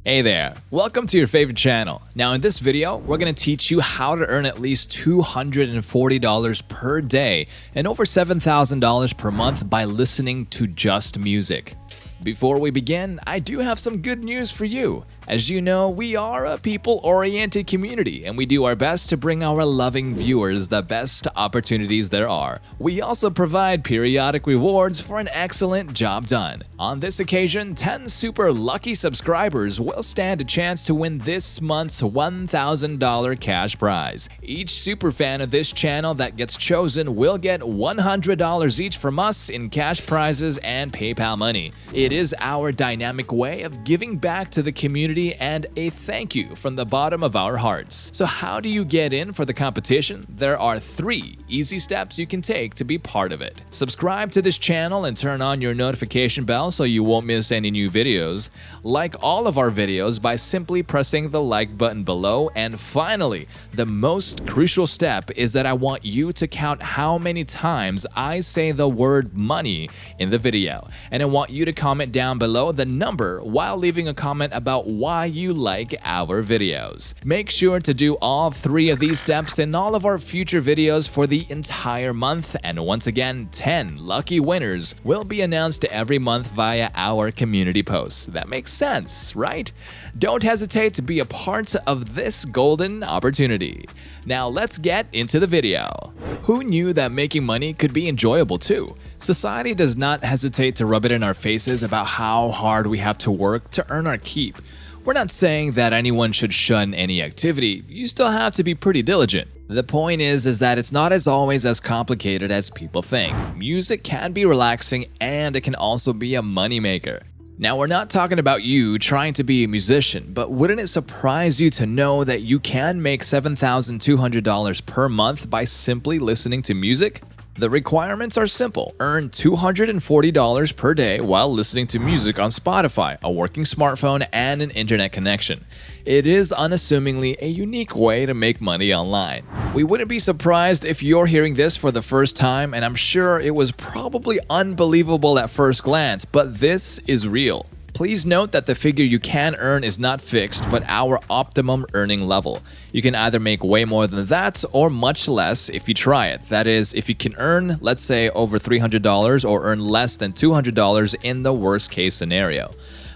Hey there, welcome to your favorite channel. Now in this video, we're going to teach you how to earn at least $240 per day and over $7,000 per month by listening to just music. Before we begin, I do have some good news for you. As you know, we are a people-oriented community and we do our best to bring our loving viewers the best opportunities there are. We also provide periodic rewards for an excellent job done. On this occasion, 10 super lucky subscribers will stand a chance to win this month's $1,000 cash prize. Each super fan of this channel that gets chosen will get $100 each from us in cash prizes and PayPal money. It is our dynamic way of giving back to the community and a thank you from the bottom of our hearts. So how do you get in for the competition? There are 3 easy steps you can take to be part of it. Subscribe to this channel and turn on your notification bell so you won't miss any new videos. Like all of our videos by simply pressing the like button below. And finally, the most crucial step is that I want you to count how many times I say the word money in the video. And I want you to comment down below the number while leaving a comment about why you like our videos. Make sure to do all 3 of these steps in all of our future videos for the entire month, and once again, 10 lucky winners will be announced every month via our community posts. That makes sense, right? Don't hesitate to be a part of this golden opportunity. Now let's get into the video. Who knew that making money could be enjoyable too? Society does not hesitate to rub it in our faces about how hard we have to work to earn our keep. We're not saying that anyone should shun any activity, you still have to be pretty diligent. The point is that it's not as always as complicated as people think. Music can be relaxing and it can also be a moneymaker. Now we're not talking about you trying to be a musician, but wouldn't it surprise you to know that you can make $7,200 per month by simply listening to music? The requirements are simple. Earn $240 per day while listening to music on Spotify, a working smartphone, and an internet connection. It is unassumingly a unique way to make money online. We wouldn't be surprised if you're hearing this for the first time, and I'm sure it was probably unbelievable at first glance, but this is real. Please note that the figure you can earn is not fixed, but our optimum earning level. You can either make way more than that or much less if you try it. That is, if you can earn, let's say, over $300 or earn less than $200 in the worst case scenario.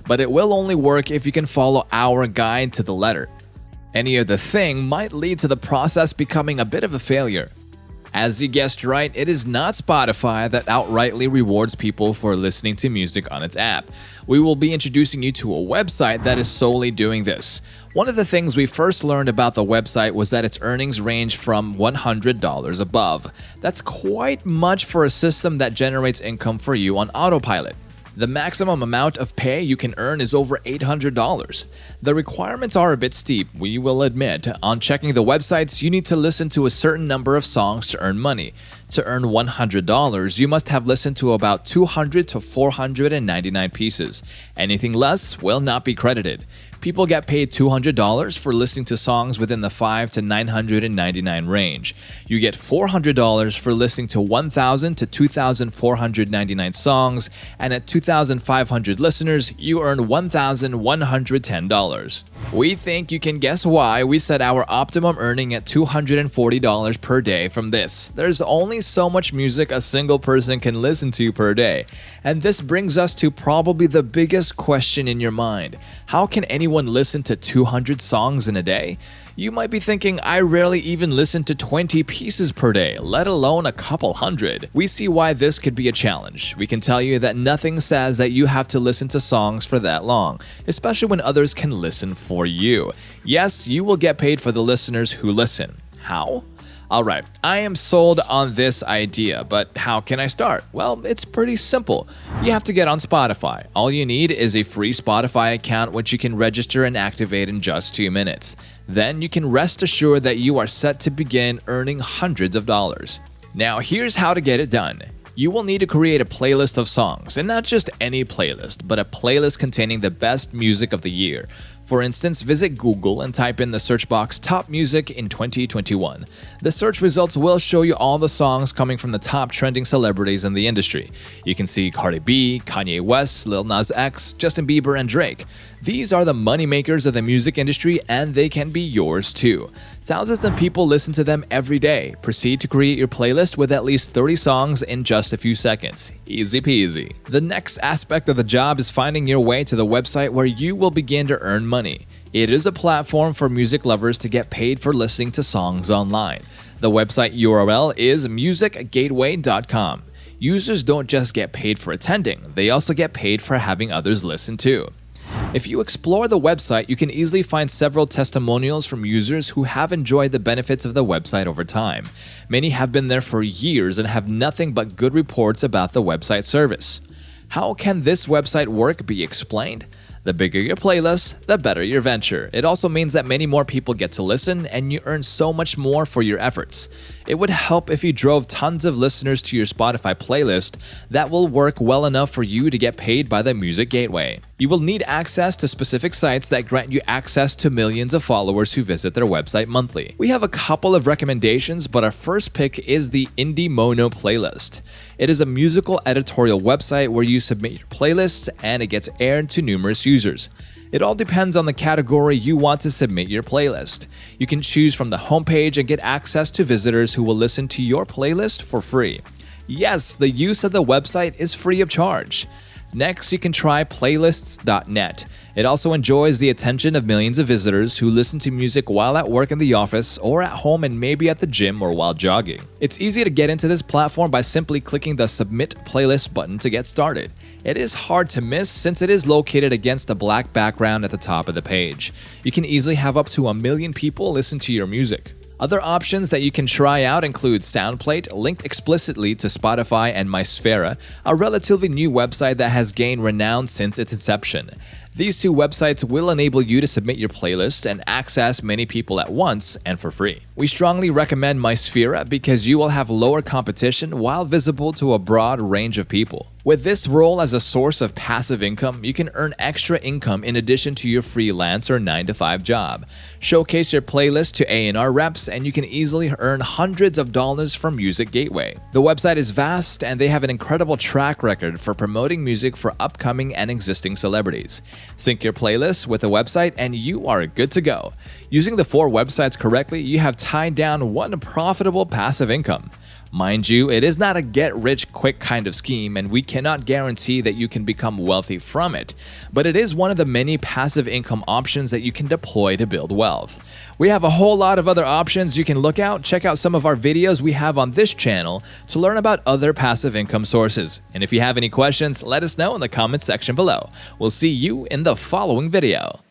But it will only work if you can follow our guide to the letter. Any other thing might lead to the process becoming a bit of a failure. As you guessed right, it is not Spotify that outrightly rewards people for listening to music on its app. We will be introducing you to a website that is solely doing this. One of the things we first learned about the website was that its earnings range from $100 above. That's quite much for a system that generates income for you on autopilot. The maximum amount of pay you can earn is over $800. The requirements are a bit steep, we will admit. On checking the websites, you need to listen to a certain number of songs to earn money. To earn $100, you must have listened to about 200 to 499 pieces. Anything less will not be credited. People get paid $200 for listening to songs within the 5 to 999 range. You get $400 for listening to 1,000 to 2,499 songs, and at 2,500 listeners, you earn $1,110. We think you can guess why we set our optimum earning at $240 per day from this. There's only so much music a single person can listen to per day. And this brings us to probably the biggest question in your mind. How can anyone listen to 200 songs in a day? You might be thinking, I rarely even listen to 20 pieces per day, let alone a couple hundred. We see why this could be a challenge. We can tell you that nothing says that you have to listen to songs for that long, especially when others can listen for you. Yes, you will get paid for the listeners who listen. How? Alright, I am sold on this idea, but how can I start? Well, it's pretty simple. You have to get on Spotify. All you need is a free Spotify account which you can register and activate in just 2 minutes. Then you can rest assured that you are set to begin earning hundreds of dollars. Now here's how to get it done. You will need to create a playlist of songs, and not just any playlist, but a playlist containing the best music of the year. For instance, visit Google and type in the search box Top Music in 2021. The search results will show you all the songs coming from the top trending celebrities in the industry. You can see Cardi B, Kanye West, Lil Nas X, Justin Bieber, and Drake. These are the moneymakers of the music industry, and they can be yours too. Thousands of people listen to them every day. Proceed to create your playlist with at least 30 songs in just a few seconds. Easy peasy. The next aspect of the job is finding your way to the website where you will begin to earn money. It is a platform for music lovers to get paid for listening to songs online. The website URL is musicgateway.com. Users don't just get paid for attending, they also get paid for having others listen too. If you explore the website, you can easily find several testimonials from users who have enjoyed the benefits of the website over time. Many have been there for years and have nothing but good reports about the website service. How can this website work be explained? The bigger your playlist, the better your venture. It also means that many more people get to listen and you earn so much more for your efforts. It would help if you drove tons of listeners to your Spotify playlist. That will work well enough for you to get paid by the Music Gateway. You will need access to specific sites that grant you access to millions of followers who visit their website monthly. We have a couple of recommendations, but our first pick is the Indie Mono playlist. It is a musical editorial website where you submit your playlists and it gets aired to numerous users. It all depends on the category you want to submit your playlist. You can choose from the homepage and get access to visitors who will listen to your playlist for free. Yes, the use of the website is free of charge. Next, you can try playlists.net. It also enjoys the attention of millions of visitors who listen to music while at work in the office or at home and maybe at the gym or while jogging. It's easy to get into this platform by simply clicking the Submit Playlist button to get started. It is hard to miss since it is located against the black background at the top of the page. You can easily have up to 1 million people listen to your music. Other options that you can try out include SoundPlate, linked explicitly to Spotify, and MySfera, a relatively new website that has gained renown since its inception. These two websites will enable you to submit your playlist and access many people at once and for free. We strongly recommend MySfera because you will have lower competition while visible to a broad range of people. With this role as a source of passive income, you can earn extra income in addition to your freelance or 9-to-5 job. Showcase your playlist to A&R reps and you can easily earn hundreds of dollars from Music Gateway. The website is vast and they have an incredible track record for promoting music for upcoming and existing celebrities. Sync your playlist with the website and you are good to go. Using the 4 websites correctly, you have tied down one profitable passive income. Mind you, it is not a get-rich-quick kind of scheme, and we cannot guarantee that you can become wealthy from it, but it is one of the many passive income options that you can deploy to build wealth. We have a whole lot of other options you can look out. Check out some of our videos we have on this channel to learn about other passive income sources. And if you have any questions, let us know in the comments section below. We'll see you in the following video.